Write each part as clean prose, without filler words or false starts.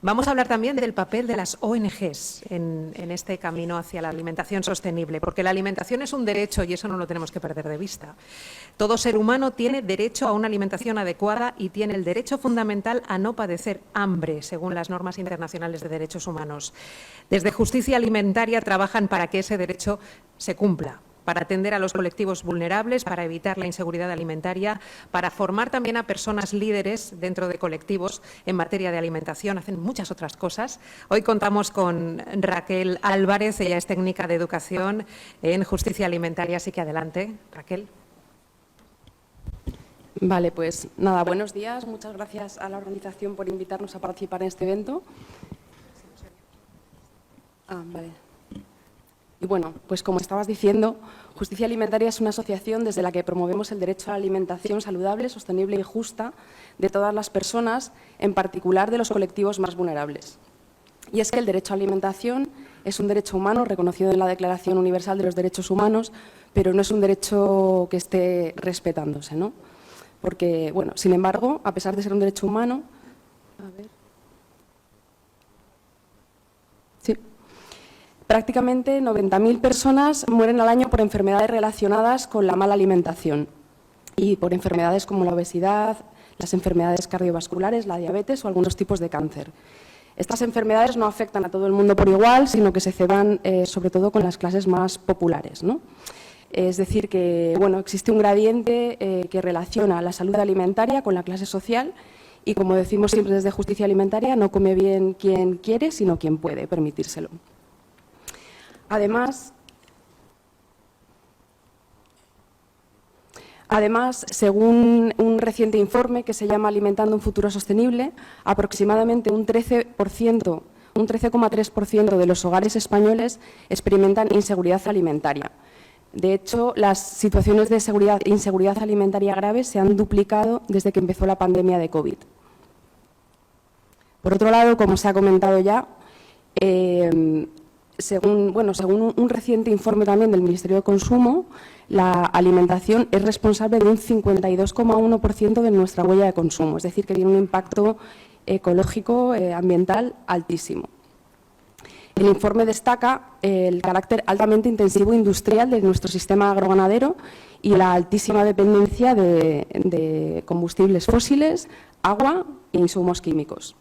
Vamos a hablar también del papel de las ONGs en este camino hacia la alimentación sostenible, porque la alimentación es un derecho y eso no lo tenemos que perder de vista. Todo ser humano tiene derecho a una alimentación adecuada y tiene el derecho fundamental a no padecer hambre, según las normas internacionales de derechos humanos. Desde Justicia Alimentaria trabajan para que ese derecho se cumpla, para atender a los colectivos vulnerables, para evitar la inseguridad alimentaria, para formar también a personas líderes dentro de colectivos en materia de alimentación. Hacen muchas otras cosas. Hoy contamos con Raquel Álvarez, ella es técnica de educación en Justicia Alimentaria, así que adelante, Raquel. Vale, pues nada, buenos días. Muchas gracias a la organización por invitarnos a participar en este evento. Vale. Y bueno, pues como estabas diciendo, Justicia Alimentaria es una asociación desde la que promovemos el derecho a la alimentación saludable, sostenible y justa de todas las personas, en particular de los colectivos más vulnerables. Y es que el derecho a la alimentación es un derecho humano reconocido en la Declaración Universal de los Derechos Humanos, pero no es un derecho que esté respetándose, ¿no? Porque, bueno, sin embargo, a pesar de ser un derecho humano, prácticamente 90.000 personas mueren al año por enfermedades relacionadas con la mala alimentación y por enfermedades como la obesidad, las enfermedades cardiovasculares, la diabetes o algunos tipos de cáncer. Estas enfermedades no afectan a todo el mundo por igual, sino que se ceban sobre todo con las clases más populares, ¿no? Es decir, que bueno, existe un gradiente que relaciona la salud alimentaria con la clase social y, como decimos siempre desde Justicia Alimentaria, no come bien quien quiere, sino quien puede permitírselo. Además, según un reciente informe que se llama Alimentando un futuro sostenible, aproximadamente un 13,3% de los hogares españoles experimentan inseguridad alimentaria. De hecho, las situaciones de inseguridad alimentaria graves se han duplicado desde que empezó la pandemia de COVID. Por otro lado, como se ha comentado ya, según un reciente informe también del Ministerio de Consumo, la alimentación es responsable de un 52,1% de nuestra huella de consumo, es decir, que tiene un impacto ecológico, ambiental altísimo. El informe destaca el carácter altamente intensivo industrial de nuestro sistema agroganadero y la altísima dependencia de combustibles fósiles, agua e insumos químicos.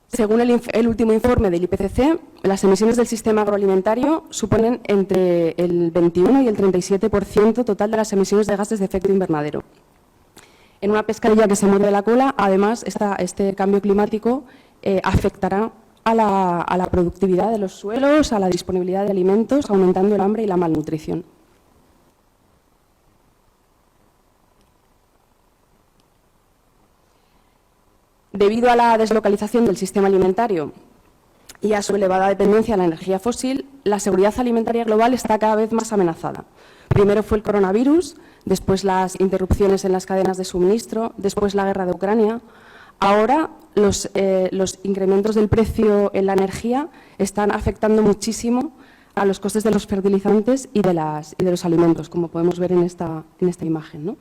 Según el último informe del IPCC, las emisiones del sistema agroalimentario suponen entre el 21 y el 37% total de las emisiones de gases de efecto invernadero. En una pescadilla que se muerde la cola, además, este cambio climático afectará a la productividad de los suelos, a la disponibilidad de alimentos, aumentando el hambre y la malnutrición. Debido a la deslocalización del sistema alimentario y a su elevada dependencia de la energía fósil, la seguridad alimentaria global está cada vez más amenazada. Primero fue el coronavirus, después las interrupciones en las cadenas de suministro, después la guerra de Ucrania. Ahora los incrementos del precio en la energía están afectando muchísimo a los costes de los fertilizantes y de los alimentos, como podemos ver en esta imagen, ¿no?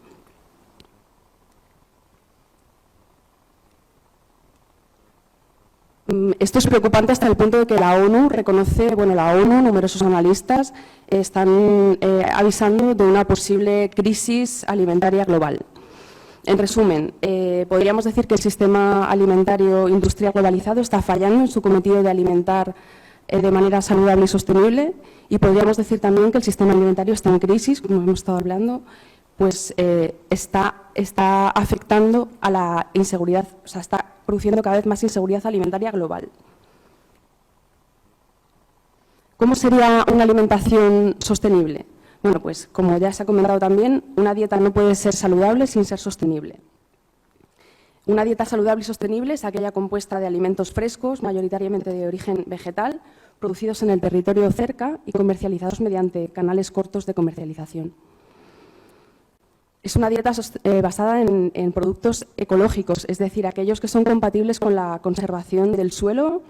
Esto es preocupante hasta el punto de que la ONU reconoce, numerosos analistas están avisando de una posible crisis alimentaria global. En resumen, podríamos decir que el sistema alimentario industrial globalizado está fallando en su cometido de alimentar de manera saludable y sostenible, y podríamos decir también que el sistema alimentario está en crisis, como hemos estado hablando, pues está afectando a la inseguridad, o sea, está produciendo cada vez más inseguridad alimentaria global. ¿Cómo sería una alimentación sostenible? Bueno, pues como ya se ha comentado también, una dieta no puede ser saludable sin ser sostenible. Una dieta saludable y sostenible es aquella compuesta de alimentos frescos, mayoritariamente de origen vegetal, producidos en el territorio cerca y comercializados mediante canales cortos de comercialización. Es una dieta basada en productos ecológicos, es decir, aquellos que son compatibles con la conservación del suelo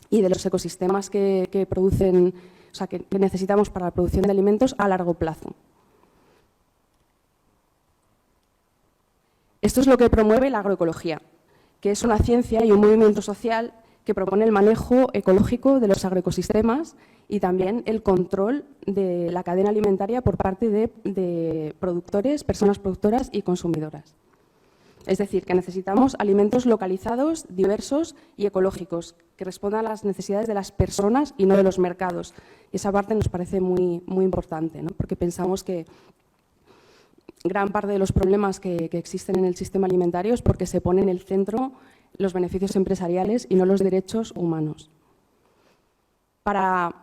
y de los ecosistemas que producen, o sea, que necesitamos para la producción de alimentos a largo plazo. Esto es lo que promueve la agroecología, que es una ciencia y un movimiento social que propone el manejo ecológico de los agroecosistemas y también el control de la cadena alimentaria por parte de productores, personas productoras y consumidoras. Es decir, que necesitamos alimentos localizados, diversos y ecológicos, que respondan a las necesidades de las personas y no de los mercados. Y esa parte nos parece muy importante, ¿no? Porque pensamos que gran parte de los problemas que existen en el sistema alimentario es porque se pone en el centro los beneficios empresariales y no los derechos humanos. Para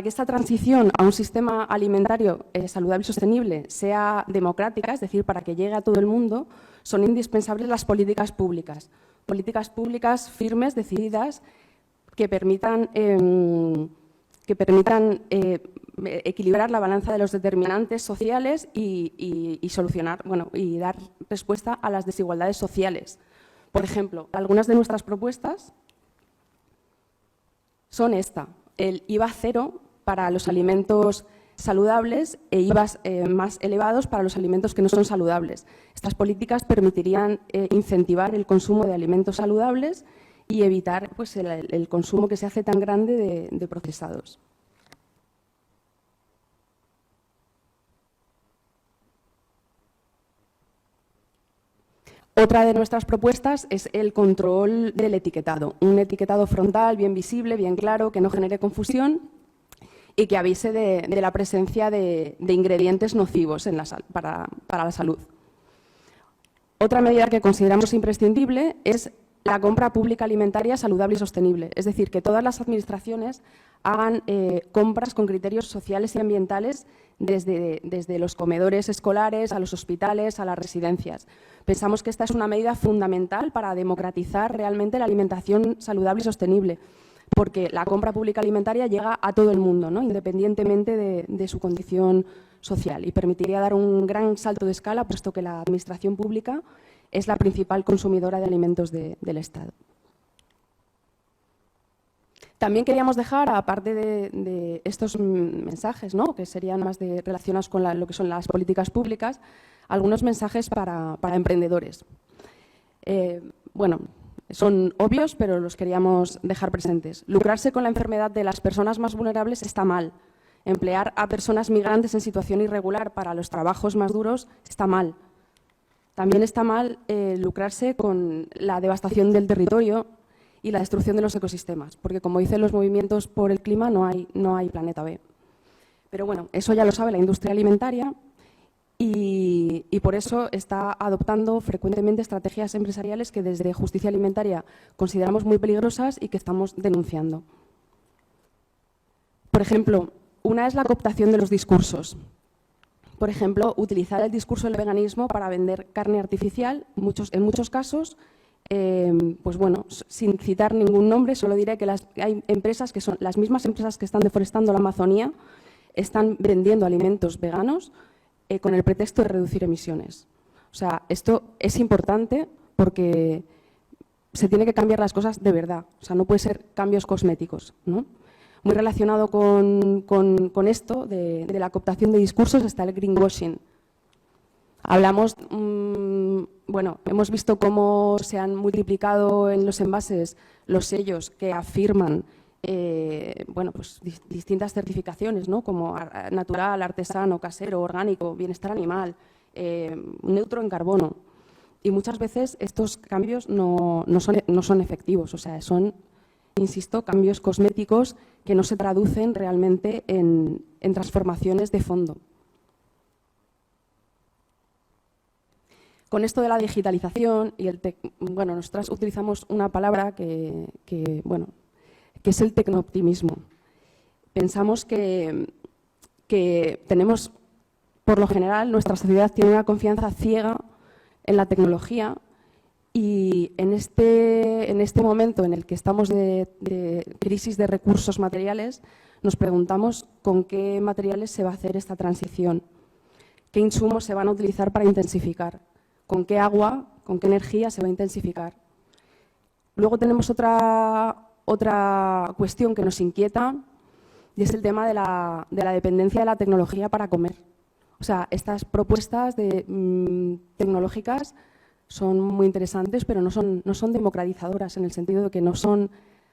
que esta transición a un sistema alimentario saludable y sostenible sea democrática, es decir, para que llegue a todo el mundo, son indispensables las políticas públicas firmes, decididas, que permitan equilibrar la balanza de los determinantes sociales y solucionar, y dar respuesta a las desigualdades sociales. Por ejemplo, algunas de nuestras propuestas son el IVA cero para los alimentos saludables e IVAs más elevados para los alimentos que no son saludables. Estas políticas permitirían incentivar el consumo de alimentos saludables y evitar pues, el consumo que se hace tan grande de procesados. Otra de nuestras propuestas es el control del etiquetado, un etiquetado frontal bien visible, bien claro, que no genere confusión y que avise de la presencia de ingredientes nocivos para la salud. Otra medida que consideramos imprescindible es la compra pública alimentaria saludable y sostenible, es decir, que todas las administraciones hagan compras con criterios sociales y ambientales desde los comedores escolares, a los hospitales, a las residencias. Pensamos que esta es una medida fundamental para democratizar realmente la alimentación saludable y sostenible, porque la compra pública alimentaria llega a todo el mundo, ¿no? Independientemente de su condición social, y permitiría dar un gran salto de escala, puesto que la administración pública es la principal consumidora de alimentos del Estado. También queríamos dejar, aparte de estos mensajes, ¿no? Que serían más relacionados con lo que son las políticas públicas, algunos mensajes para emprendedores. Son obvios, pero los queríamos dejar presentes. Lucrarse con la enfermedad de las personas más vulnerables está mal. Emplear a personas migrantes en situación irregular para los trabajos más duros está mal. También está mal lucrarse con la devastación del territorio y la destrucción de los ecosistemas, porque como dicen los movimientos por el clima, no hay planeta B. Pero bueno, eso ya lo sabe la industria alimentaria y por eso está adoptando frecuentemente estrategias empresariales que desde Justicia Alimentaria consideramos muy peligrosas y que estamos denunciando. Por ejemplo, una es la cooptación de los discursos. Por ejemplo, utilizar el discurso del veganismo para vender carne artificial, en muchos casos, sin citar ningún nombre, solo diré que hay empresas que son las mismas empresas que están deforestando la Amazonía, están vendiendo alimentos veganos con el pretexto de reducir emisiones. O sea, esto es importante porque se tiene que cambiar las cosas de verdad. O sea, no puede ser cambios cosméticos, ¿no? Muy relacionado con esto de la cooptación de discursos está el greenwashing. Hablamos, hemos visto cómo se han multiplicado en los envases los sellos que afirman distintas certificaciones, ¿no? Como natural, artesano, casero, orgánico, bienestar animal, neutro en carbono. Y muchas veces estos cambios no son efectivos, o sea, son, insisto, cambios cosméticos que no se traducen realmente en transformaciones de fondo. Con esto de la digitalización y nosotras utilizamos una palabra que es el tecnooptimismo. Pensamos que tenemos, por lo general, nuestra sociedad tiene una confianza ciega en la tecnología y en este momento en el que estamos de crisis de recursos materiales, nos preguntamos con qué materiales se va a hacer esta transición, qué insumos se van a utilizar para intensificar, con qué agua, con qué energía se va a intensificar. Luego tenemos otra cuestión que nos inquieta y es el tema de la dependencia de la tecnología para comer. O sea, estas propuestas tecnológicas son muy interesantes, pero no son democratizadoras, en el sentido de que no son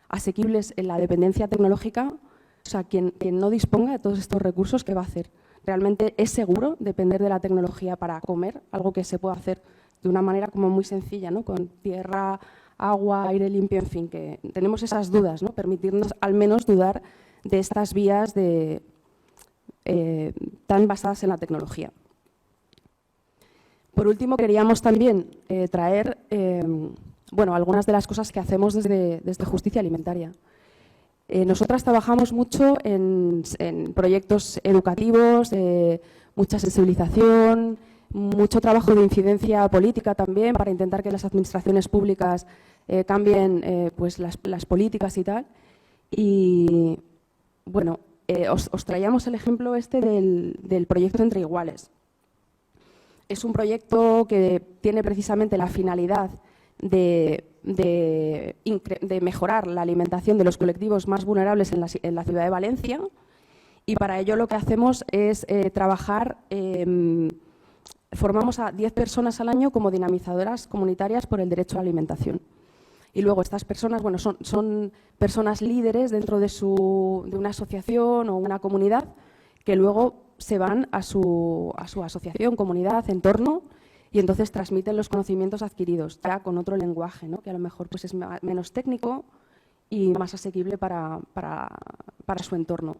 asequibles en la dependencia tecnológica. O sea, quien no disponga de todos estos recursos, ¿qué va a hacer? ¿Realmente es seguro depender de la tecnología para comer? Algo que se puede hacer de una manera como muy sencilla, ¿no? Con tierra, agua, aire limpio, en fin, que tenemos esas dudas, ¿no? Permitirnos al menos dudar de estas vías tan basadas en la tecnología. Por último, queríamos también traer algunas de las cosas que hacemos desde Justicia Alimentaria. Nosotras trabajamos mucho en proyectos educativos, mucha sensibilización, mucho trabajo de incidencia política también para intentar que las administraciones públicas cambien pues las políticas y tal. Y bueno, os traíamos el ejemplo del proyecto Entre Iguales. Es un proyecto que tiene precisamente la finalidad de mejorar la alimentación de los colectivos más vulnerables en la ciudad de Valencia, y para ello lo que hacemos es trabajar, formamos a 10 personas al año como dinamizadoras comunitarias por el derecho a la alimentación. Y luego estas personas, bueno, son personas líderes dentro de una asociación o una comunidad que luego se van a su asociación, comunidad, entorno, y entonces transmiten los conocimientos adquiridos, ya con otro lenguaje, ¿no? Que a lo mejor pues, es menos técnico y más asequible para su entorno.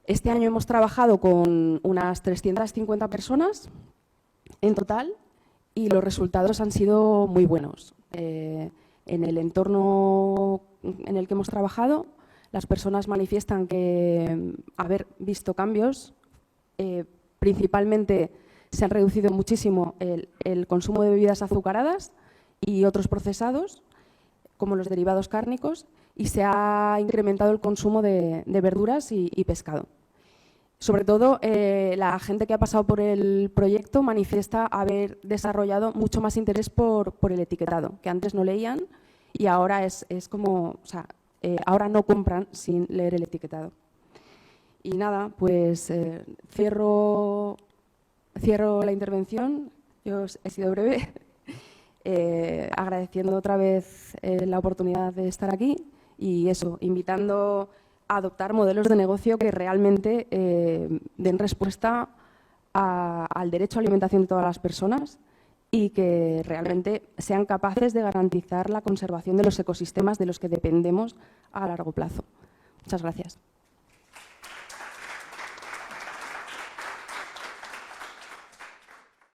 Este año hemos trabajado con unas 350 personas en total y los resultados han sido muy buenos. En el entorno en el que hemos trabajado, las personas manifiestan que haber visto cambios, principalmente se han reducido muchísimo el consumo de bebidas azucaradas y otros procesados, como los derivados cárnicos, y se ha incrementado el consumo de verduras y pescado. Sobre todo, la gente que ha pasado por el proyecto manifiesta haber desarrollado mucho más interés por el etiquetado, que antes no leían y ahora es como, o sea, ahora no compran sin leer el etiquetado. Y nada, pues cierro la intervención. Yo he sido breve, agradeciendo otra vez la oportunidad de estar aquí y eso, invitando a adoptar modelos de negocio que realmente den respuesta al derecho a alimentación de todas las personas y que realmente sean capaces de garantizar la conservación de los ecosistemas de los que dependemos a largo plazo. Muchas gracias.